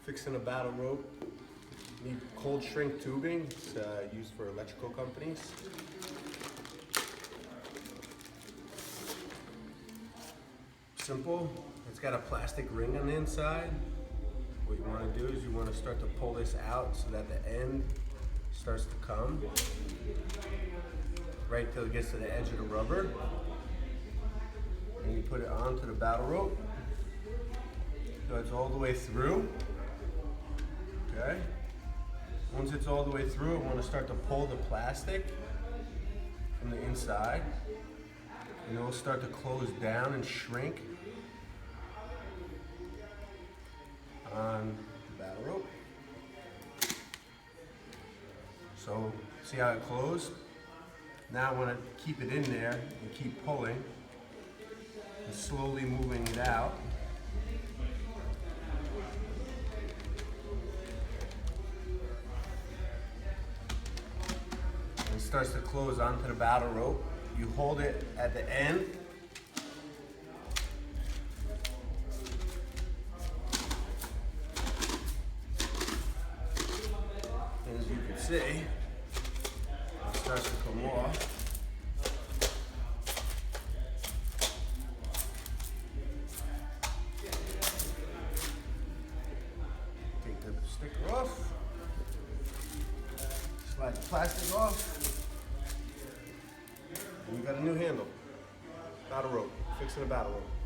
Fixing a battle rope. Need cold shrink tubing. It's used for electrical companies. Simple. It's got a plastic ring on the inside. What you want to do is you want to start to pull this out so that the end starts to come right till it gets to the edge of the rubber. And you put it onto the battle rope. So it's all the way through. Okay. Once it's all the way through, I want to start to pull the plastic from the inside. And it will start to close down and shrink on the battle rope. So see how it closed? Now I want to keep it in there and keep pulling and slowly moving it out. And it starts to close onto the battle rope. You hold it at the end. And as you can see, it starts to come off. Take the sticker off. Slide the plastic off. And you got a new handle. Battle rope. Fixing a battle rope.